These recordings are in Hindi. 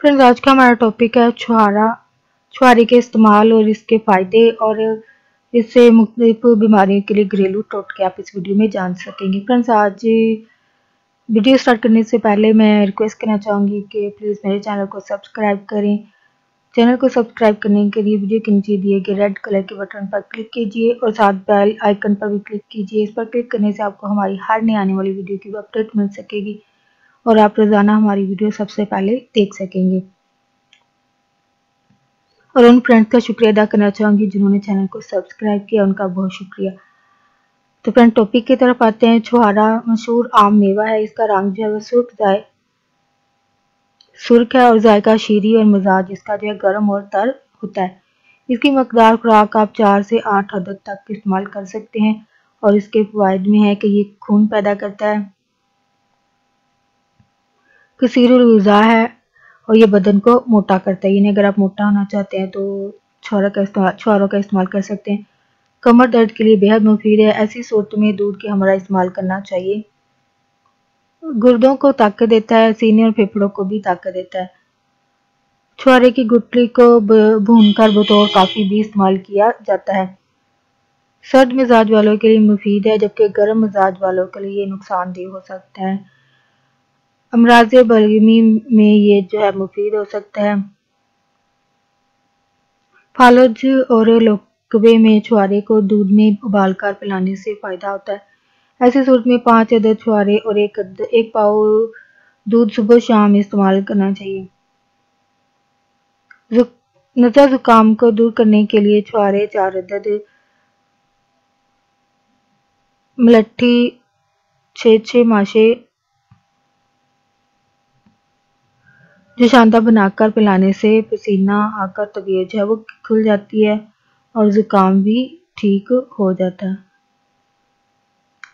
फ्रेंड्स, आज का हमारा टॉपिक है छुहारा। छुहारे के इस्तेमाल और इसके फ़ायदे और इससे मुख्तलिफ बीमारियों के लिए घरेलू टोटके आप इस वीडियो में जान सकेंगे। फ्रेंड्स, आज वीडियो स्टार्ट करने से पहले मैं रिक्वेस्ट करना चाहूँगी कि प्लीज़ मेरे चैनल को सब्सक्राइब करें। चैनल को सब्सक्राइब करने के लिए वीडियो के नीचे दिए गए रेड कलर के बटन पर क्लिक कीजिए और साथ बेल आइकन पर भी क्लिक कीजिए। इस पर क्लिक करने से आपको हमारी हर नई आने वाली वीडियो की अपडेट मिल सकेगी और आप रोज़ाना हमारी वीडियो सबसे पहले देख सकेंगे। और उन फ्रेंड्स का शुक्रिया अदा करना चाहूँगी जिन्होंने चैनल को सब्सक्राइब किया, उनका बहुत शुक्रिया। तो फ्रेंड, टॉपिक की तरफ आते हैं। छुहारा मशहूर आम मेवा है। इसका रंग जो है वो सुर्ख है और जायका शीरी और मिजाज इसका जो है गर्म और तर होता है। इसकी मकदार खुराक आप 4 से 8 अदद तक इस्तेमाल कर सकते हैं और इसके फायदे में है कि ये खून पैदा करता है, कसीरुल ग़िज़ा है और ये बदन को मोटा करता है। यानी अगर आप मोटा होना चाहते हैं तो छुहारों का इस्तेमाल कर सकते हैं। कमर दर्द के लिए बेहद मुफीद है। ऐसी सूरत में दूध के हमरा इस्तेमाल करना चाहिए। गुर्दों को ताकत देता है, सीने और फेफड़ों को भी ताकत देता है। छुहारे की गुठली को भूनकर बतौर काफ़ी भी इस्तेमाल किया जाता है। सर्द मिजाज वालों के लिए मुफीद है, जबकि गर्म मिजाज वालों के लिए नुकसानदेह हो सकता है। अमराज बलगमी में ये जो है मुफीद हो सकता है। फालज और लकवे में छुहारे को दूध में उबालकर पिलाने से फ़ायदा होता है। ऐसी सूरत में 5 अदद छुहारे और एक पाव दूध सुबह शाम इस्तेमाल करना चाहिए। नज़ला ज़ुकाम को दूर करने के लिए छुहारे 4 अदद, मलट्ठी 6 माशे जो शानदार बनाकर पिलाने से पसीना आकर तबीयत जो है वो खुल जाती है और ज़ुकाम भी ठीक हो जाता है।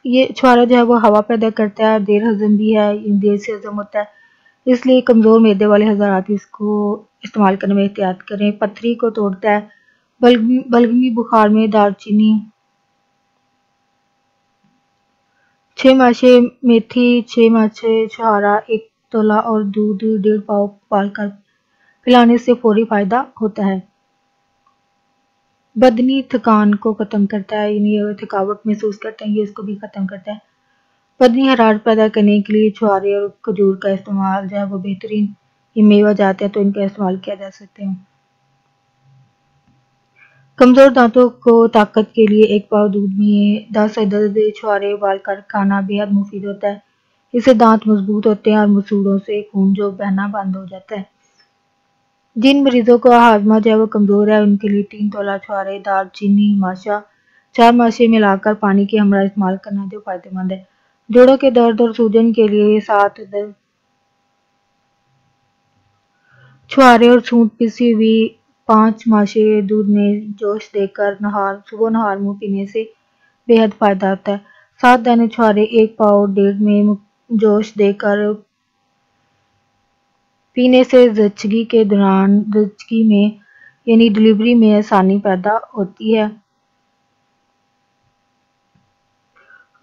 ये छुहारा जो है वो हवा पैदा करता है, देर हजम भी है, देर से हजम होता है, इसलिए कमज़ोर मैदे वाले हज़रात इसको इस्तेमाल करने में एहतियात करें। पथरी को तोड़ता है। बलगमी बुखार में दालचीनी 6 माशे मेथी 6 माशे छुहारा 1 तोला और दूध 1.5 पाव उबालकर पिलाने से फौरी फ़ायदा होता है। बदनी थकान को ख़त्म करता है, यानी थकावट महसूस करते हैं ये उसको भी ख़त्म करता है। बदनी हरारत पैदा करने के लिए छुहारे और खजूर का इस्तेमाल जो है वो बेहतरीन, ये मेवा जाते हैं तो इनका इस्तेमाल किया जा सकते हैं। कमज़ोर दांतों को ताकत के लिए 1 पाव दूध में 10 अदद छुहारे उबालकर खाना बेहद मुफीद होता है। इससे दांत मजबूत होते हैं और मसूड़ों से खून जो बहना बंद हो जाता है। जिन मरीजों का हाजमा जो है वो कमज़ोर है उनके लिए 3 तोला छुहारे, दालचीनी, माशा 4 माशे मिलाकर पानी के हमरा इस्तेमाल करना जो फ़ायदेमंद है। जोड़ों के दर्द और सूजन के लिए 7 अदद छुहारे और सूंठ पिसी हुई 5 माशे दूध में जोश देकर सुबह नहार मुँह पीने से बेहद फ़ायदा होता है। 7 दाने छुहारे 1 पाव डेढ़ में जोश देकर पीने से ज़च्चगी में यानी डिलीवरी में आसानी पैदा होती है।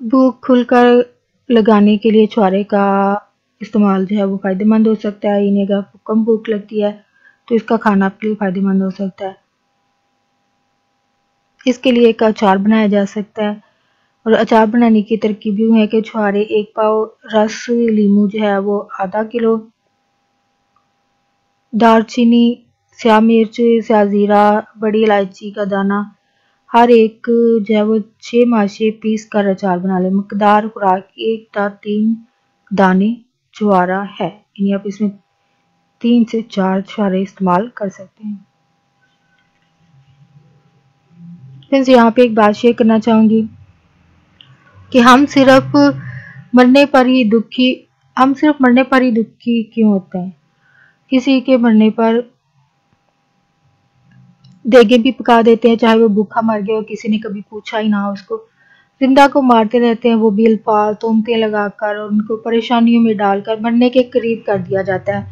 भूख खुलकर लगाने के लिए छुहारे का इस्तेमाल जो है वो फ़ायदेमंद हो सकता है। यानी अगर आपको कम भूख लगती है तो इसका खाना आपके लिए फ़ायदेमंद हो सकता है। इसके लिए एक अचार बनाया जा सकता है और अचार बनाने की तरकीब यूँ है कि छुहारे 1 पाव, रस लीमू जो है वो आधा किलो, दालचीनी, स्याह मिर्च, स्याह ज़ीरा, बड़ी इलायची का दाना हर एक जो है वो 6 माशे पीस कर अचार बना लें। मकदार खुराक 1 या 3 दाने छुहारा है, यानी आप इसमें 3 से 4 छुहारे इस्तेमाल कर सकते हैं। फ्रेंड्स, यहाँ पे एक बात शेयर करना चाहूँगी कि हम सिर्फ मरने पर ही दुखी क्यों होते हैं। किसी के मरने पर देगे भी पका देते हैं, चाहे वो भूखा मर गया हो, किसी ने कभी पूछा ही ना हो उसको। जिंदा को मारते रहते हैं, वो भी अल्फाज तोहमतें लगाकर और उनको परेशानियों में डालकर मरने के करीब कर दिया जाता है।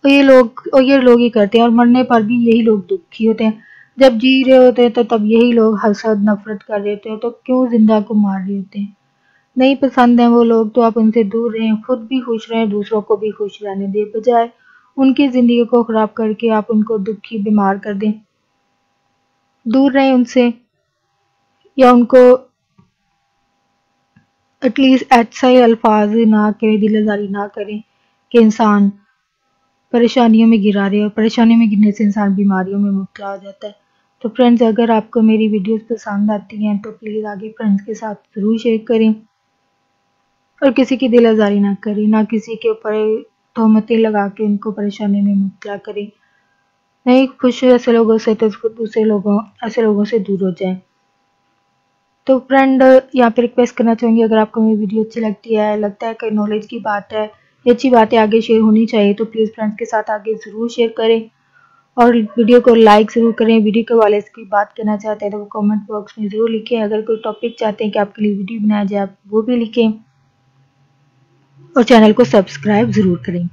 और ये लोग ही करते हैं और मरने पर भी यही लोग दुखी होते हैं। जब जी रहे होते हैं तो तब यही लोग हसद नफरत कर रहे होते हैं, तो क्यों जिंदा को मार रहे होते हैं। नहीं पसंद हैं वो लोग तो आप उनसे दूर रहें, खुद भी खुश रहें, दूसरों को भी खुश रहने दें, बजाय उनकी ज़िंदगी को ख़राब करके आप उनको दुखी बीमार कर दें। दूर रहें उनसे, या उनको एटलीस्ट ऐसा ही अल्फाज ना करें, दिल आज़ारी ना करें कि इंसान परेशानियों में गिरा रहे, और परेशानियों में गिरने से इंसान बीमारियों में मुब्तला हो जाता है। तो फ्रेंड्स, अगर आपको मेरी वीडियोस पसंद आती हैं तो प्लीज़ आगे फ्रेंड्स के साथ ज़रूर शेयर करें, और किसी की दिल आज़ारी ना करें, ना किसी के ऊपर तोहमतें लगा के उनको परेशानी में मुब्तला करें। नहीं खुश हो ऐसे लोगों से तो ऐसे लोगों से दूर हो जाएं। तो फ्रेंड, यहाँ पे रिक्वेस्ट करना चाहूँगी, अगर आपको मेरी वीडियो अच्छी लगती है, लगता है कि नॉलेज की बात है, ये अच्छी बात है, आगे शेयर होनी चाहिए, तो प्लीज़ फ्रेंड्स के साथ आगे ज़रूर शेयर करें, और वीडियो को लाइक ज़रूर करें। वीडियो के हवाले से कोई बात करना चाहते हैं तो वो कमेंट बॉक्स में ज़रूर लिखें। अगर कोई टॉपिक चाहते हैं कि आपके लिए वीडियो बनाया जाए, आप वो भी लिखें, और चैनल को सब्सक्राइब ज़रूर करें।